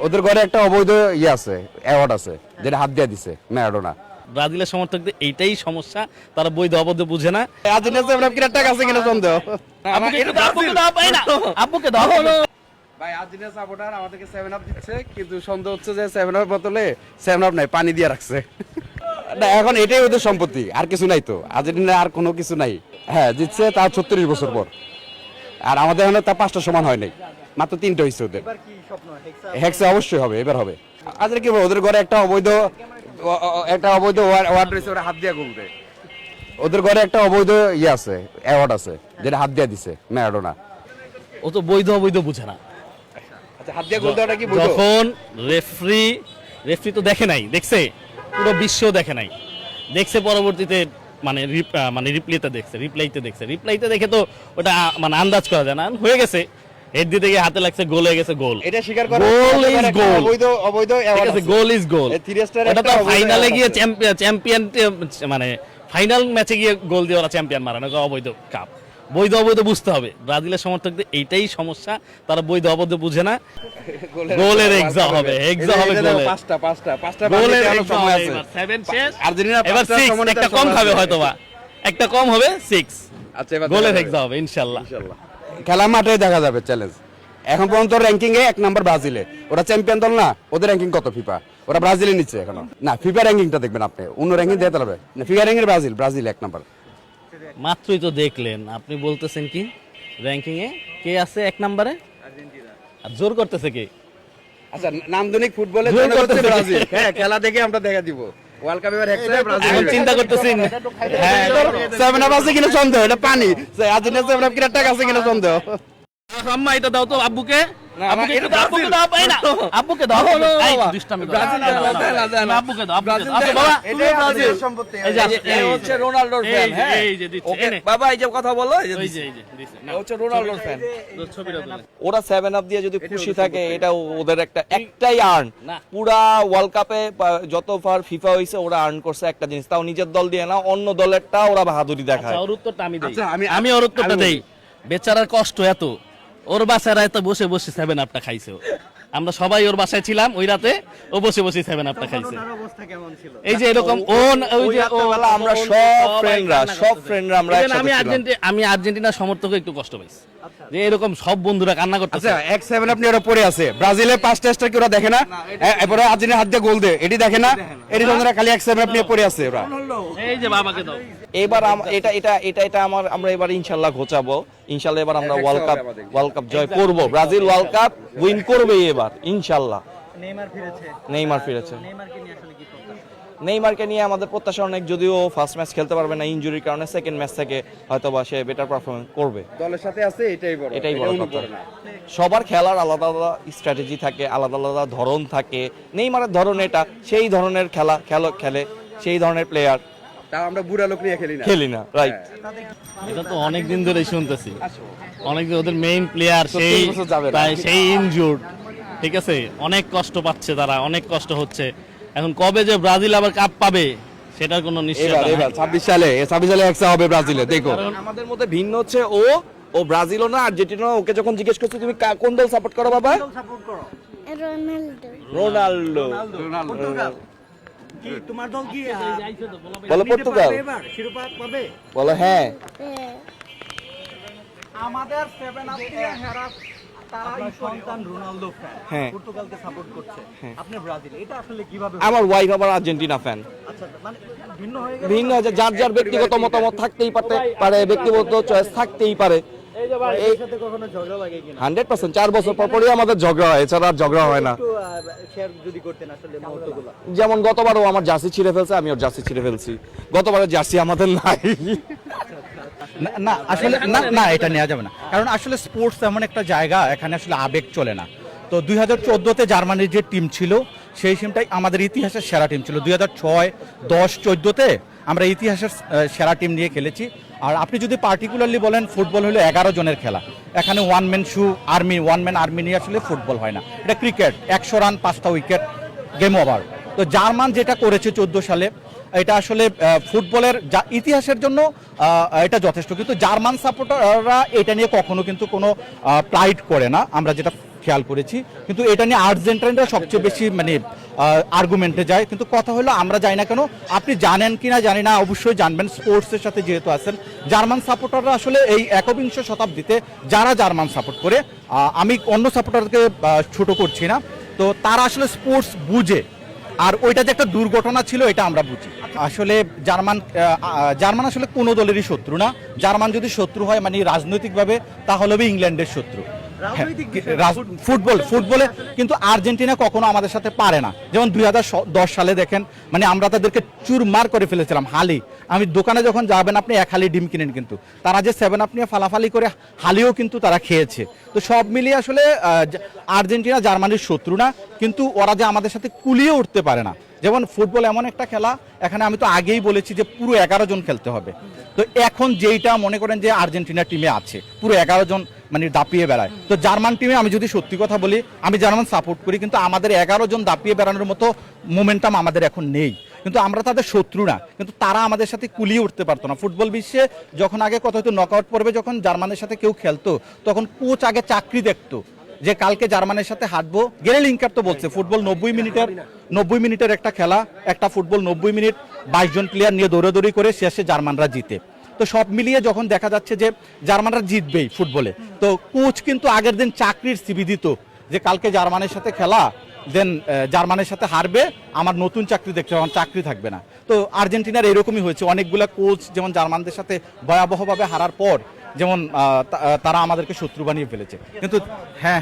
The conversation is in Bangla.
ওদের ঘরে একটা অবৈধ ইয়ে আছে, অ্যাওয়ার্ড আছে, যেটা হাত দিয়ে দিছে ম্যারাডোনা। ব্রাজিলের সমর্থকদের এইটাই সমস্যা, তারা বৈধ অবৈধ বুঝে না। টাকা আছে কিনা সন্দেহ। আব্বুকে দাও। ভাই আর্জেন্টিনা সাপোর্টার আমাদেরকে 7 আপ দিচ্ছে, কিন্তু সন্দেহ হচ্ছে যে 7 আপ বোতলে 7 আপ নাই, পানি দিয়ে রাখছে। না এখন এটাই ওদের সম্পত্তি, আর কিছু নাই তো, আর্জেন্টিনা আর কোনো কিছু নাই। হ্যাঁ জিতছে তার 36 বছর পর, আর আমাদের এখানে তা 5টা সমান হয় নাই, মাত্র 3টা হয়েছে ওদের। হেক্সা অবশ্যই হবে, এবার হবে। আজকে কি বলবো, ওদের ঘরে একটা অবৈধ ওয়ার্ড রয়েছে, ওরা হাত দিয়ে গুলবে। ওদের ঘরে একটা অবৈধ ইয়ে আছে, অ্যাওয়ার্ড আছে, যেটা হাত দিয়ে দিছে ম্যারাডোনা। ও তো বৈধ অবৈধ বুঝে না। আচ্ছা হাত দিয়ে গুল দেওয়াটা কি বৈধ? যখন রেফারি তো দেখে নাই, দেখছে পুরো বিশ্ব দেখে নাই, দেখছে পরবর্তীতে মানে রিপ্লাইতে দেখে তো ওটা মানে আন্দাজ করা যায় না, হয়ে গেছে হেড দিতে গিয়ে হাতে লাগছে, গোল হয়ে গেছে। গোল এটা স্বীকার করা, গোল ইজ গোল, অবৈধ ঠিক আছে, গোল ইজ গোল। এটা তো ফাইনালে গিয়ে চ্যাম্পিয়ন মানে ফাইনাল ম্যাচে গিয়ে গোল দিয়ে ওরা চ্যাম্পিয়ন মারানো, অবৈধ কাপ। বৈধ অবৈধ বুঝতে হবে, ব্রাজিলের সমর্থকদের এইটাই সমস্যা, তারা বৈধ অবৈধ বুঝে না। গোলের এক্সাম হবে, পাঁচটা গোলের অনেক সময় আছে। 7 শেষ, আর্জেন্টিনা এবার 6 একটা কম হবে হয়তোবা, একটা কম হবে 6। আচ্ছা এবার গোলের এক্সাম হবে ইনশাআল্লাহ। খেলা মাঠে দেখা যাবে চ্যালেঞ্জ। এখন পর্যন্ত র্যাঙ্কিং এ 1 নাম্বার ব্রাজিলে, ওরা চ্যাম্পিয়ন দল না, ওদের র্যাঙ্কিং কত ফিফা, ওরা ব্রাজিলের নিচে এখনো না। ফিফা র্যাঙ্কিংটা দেখবেন আপনি, অন্য র্যাঙ্কিং দিতে হবে না, ফিফা র্যাঙ্কিং ব্রাজিল 1 নাম্বার। মাত্রই তো দেখলেন, আপনি বলতেছেন কি র্যাঙ্কিং এ কে আছে 1 নম্বরে? আর্জেন্টিনা। আর জোর করতেছে কে? আচ্ছা নান্দনিক ফুটবলে ব্রাজিল। হ্যাঁ খেলা দেখে আমরা দেখা দিব, ওয়ার্ল্ড কাপ এবার হেক্সা ব্রাজিল। এখন চিন্তা করতেছেন হ্যাঁ 7 আপ আছে কিনা সন্দেহ, এটা পানি। আর্জেন্টিনা 7 আপ কিনা টাকা আছে কিনা সন্দেহ। আম্মা এটা দাও তো আব্বুকে, আব্বুকে দাও, আব্বুকে দাও, পাই না আব্বুকে দাও, এই দুষ্টামি করো, আব্বুকে দাও, আব্বুকে দাও। আচ্ছা বাবা, এটাই ব্রাজিলের সম্পত্তি। এই যে এই হচ্ছে রোনাল্ডোর ফ্যান। হ্যাঁ এই যে দিচ্ছে, ওকে এনে বাবা এই যে কথা বলো, এই যে এই যে দিচ্ছে না, হচ্ছে রোনাল্ডোর ফ্যান। ছবিটা তুলে। ওরা 7 আপ দিয়ে যদি খুশি থাকে, এটা ওদের একটাই আর্ন। না। পুরা ওয়ার্ল্ড কাপে যতবার ফিফা হইছে ওরা আর্ন করছে একটা জিনিস, তাও নিজের দল দিয়ে না, অন্য দলেরটা ওরা বাহাদুরি দেখায়। আচ্ছা ওর উত্তরটা আমি দেই। আচ্ছা, আমি ওর উত্তরটা দেই। বেচারার কষ্ট এত, ওর বাসায় রাতে বসে বসে 7 আপটা খাইছে ও। আমরা সবাই ওর বাসায় ছিলাম ওই রাতে, ও বসে বসে 7 আপটা খাইছে। এই যে এরকম ওই যে আমরা সব ফ্রেন্ডরা আমরা এই জন্য একসাথে ছিলাম। আমি আর্জেন্টিনার সমর্থক একটু কষ্ট পাইছি, যে এরকম সব বন্ধুরা কান্না করতেছে। আচ্ছা 1-7 আপনি ওরা পড়ে আছে, ব্রাজিলের 5 টেস্টার কি ওরা দেখে না? এবারে আর্জেন্টিনা হাত দিয়ে গোল দেয়, এটি দেখে না? এটি সন্ধ্যা খালি 1-7 আপনি পড়ে আছে ওরা। এই যে বাবাকে দাও। এবার এটা আমরা এবার ইনশাল্লাহ ঘোচাবো। ইনশাল্লাহ এবার আমরা ওয়ার্ল্ড কাপ জয় করব। ব্রাজিল ওয়ার্ল্ড কাপ উইন করবে এবার ইনশাল্লাহ। নেইমার ফিরেছে। নেইমারকে নিয়ে আমাদের প্রত্যাশা অনেক, যদিও ফার্স্ট ম্যাচ খেলতে পারবে না ইনজুরির কারণে, সেকেন্ড ম্যাচ থেকে হয়তোবা সে বেটার পারফরম্যান্স করবে। দলের সাথে আছে, এটাই বড় কথা। সবার খেলার আলাদা আলাদা স্ট্র্যাটেজি থাকে, আলাদা আলাদা ধরন থাকে। নেইমারের ধরন এটা, সেই ধরনের খেলে, সেই ধরনের প্লেয়ার। তাও আমরা বুড়া লোক নিয়ে খেলি না, রাইট। এটা তো অনেক দিন ধরেই শুনতেছি, অনেকদিন ওদের মেইন প্লেয়ার 70 বছর যাবে না। সেই ইনজুর্ড, ঠিক আছে, অনেক কষ্ট পাচ্ছে তারা, অনেক কষ্ট হচ্ছে। এখন কবে যে ব্রাজিল আবার কাপ পাবে সেটার কোনো নিশ্চয়তা নাই। এবার 26 সালে হেক্সা হবে ব্রাজিলে, দেখো। আমাদের মধ্যে ভিন্ন হচ্ছে ও ব্রাজিলও না আর্জেন্টিনা। ওকে যখন জিজ্ঞেস করছে তুমি কোন দল সাপোর্ট করো বাবা, রোনাল্ডো। কি তোমার দল কি বলো পর্তুগাল, শিরোপা পাবে? বলো হ্যাঁ। আমাদের 7 আপ দিয়ে হেরা তারা সন্তান রোনালদো ফ্যান, হ্যাঁ। পর্তুগালকে সাপোর্ট করছে, আপনি ব্রাজিল। এটা আসলে কিভাবে? আমার ওয়াইফ আবার আর্জেন্টিনা ফ্যান। আচ্ছা মানে ভিন্ন হয়ে গেল। ভিন্ন হচ্ছে, যার ব্যক্তিগত মতামত থাকতেই পারে, ব্যক্তিগত চয়েস থাকতেই পারে। এর সাথে কখনো ঝগড়া লাগে কিনা? 100% 4 বছর পরই আমাদের ঝগড়া হয়, এছাড়া আর ঝগড়া হয় না। একটু শেয়ার যদি করতেন আসলে মুহূর্তগুলো। যেমন গতবারও আমার জার্সি ছিঁড়ে ফেলছে, আমি ওর জার্সি ছিঁড়ে ফেলছি। গতবারের জার্সি আমাদের নাই। না আসলে না এটা নেওয়া যাবে না, কারণ আসলে স্পোর্টস এমন একটা জায়গা, এখানে আসলে আবেগ চলে না। তো 2014-তে জার্মানির যে টিম ছিল সেই টিমটাই আমাদের ইতিহাসের সেরা টিম ছিল। 2006, 10, 14-তে আমরা ইতিহাসের সেরা টিম নিয়ে খেলেছি। আর আপনি যদি পার্টিকুলারলি বলেন, ফুটবল হলো 11 জনের খেলা, এখানে ওয়ান ম্যান আর্মি নিয়ে আসলে ফুটবল হয় না। এটা ক্রিকেট, 100 রান 5টা উইকেট, গেম ওভার। তো জার্মান যেটা করেছে 14 সালে, এটা আসলে ফুটবলের ইতিহাসের জন্য এটা যথেষ্ট। কিন্তু জার্মান সাপোর্টাররা এটা নিয়ে কখনো কিন্তু কোনো প্রাইড করে না, আমরা যেটা খেয়াল করেছি, কিন্তু এটা নিয়ে আর্জেন্টাইনরা সবচেয়ে বেশি মানে আর্গুমেন্টে যায়। কিন্তু কথা হলো আমরা যাই না কেন, আপনি জানেন কিনা জানি না, অবশ্যই জানবেন স্পোর্টসের সাথে যেহেতু আছেন, জার্মান সাপোর্টাররা আসলে এই একবিংশ শতাব্দীতে যারা জার্মান সাপোর্ট করে, আমি অন্য সাপোর্টারকে ছোট করছি না, তো তারা আসলে স্পোর্টস বুঝে, আর ওইটা যে একটা দুর্ঘটনা ছিল এটা আমরা বুঝি। আসলে জার্মান আসলে কোনো দলেরই শত্রু না। জার্মান যদি শত্রু হয় মানে রাজনৈতিকভাবে, তাহলে হবে ইংল্যান্ডের শত্রু। হ্যাঁ, ফুটবলে কিন্তু আর্জেন্টিনা কখনো আমাদের সাথে পারে না। যেমন 2010 সালে দেখেন, মানে আমরা তাদেরকে চুরমার করে ফেলেছিলাম। হালি, আমি দোকানে যখন যাবেন আপনি এক হালি ডিম কিনেন, কিন্তু তারা যে 7 আপ নিয়ে ফালাফালি করে হালিও কিন্তু তারা খেয়েছে। তো সব মিলিয়ে আসলে আর্জেন্টিনা জার্মানির শত্রু না, কিন্তু ওরা যে আমাদের সাথে কুলিয়ে উঠতে পারে না। যেমন ফুটবল এমন একটা খেলা, এখানে আমি তো আগেই বলেছি যে পুরো 11 জন খেলতে হবে। তো এখন যেইটা মনে করেন যে আর্জেন্টিনা টিমে আছে, পুরো 11 জন মানে দাপিয়ে বেড়ায়। তো জার্মান টিমে আমি যদি সত্যি কথা বলি, আমি জার্মান সাপোর্ট করি, কিন্তু আমাদের 11 জন দাপিয়ে বেড়ানোর মতো মোমেন্টাম আমাদের এখন নেই। কিন্তু আমরা তাদের শত্রু না, কিন্তু তারা আমাদের সাথে কুলিয়ে উঠতে পারতো না। ফুটবল বিশ্বে যখন আগে কথা হতো নকআউট পর্বে যখন জার্মানের সাথে কেউ খেলতো, তখন কোচ আগে চাকরি দেখতো যে কালকে জার্মানের সাথে হাঁটবো। গেরে লিঙ্কার তো বলছে ফুটবল 90 মিনিটের একটা খেলা, একটা ফুটবল 90 মিনিট 22 জন প্লেয়ার নিয়ে দৌড়াদৌড়ি করে শেষে জার্মানরা জিতে। তো সব মিলিয়ে যখন দেখা যাচ্ছে যে জার্মানরা জিতবেই ফুটবলে, তো কোচ কিন্তু আগের দিন চাকরির সিবি দিত যে কালকে জার্মানের সাথে খেলা, দেন জার্মানের সাথে হারবে, আমার নতুন চাকরি দেখতে হবে, আমার চাকরি থাকবে না। তো আর্জেন্টিনার এরকমই হয়েছে, অনেকগুলা কোচ যেমন জার্মানদের সাথে ভয়াবহভাবে হারার পর যেমন তারা আমাদেরকে শত্রু বানিয়ে ফেলেছে। কিন্তু হ্যাঁ,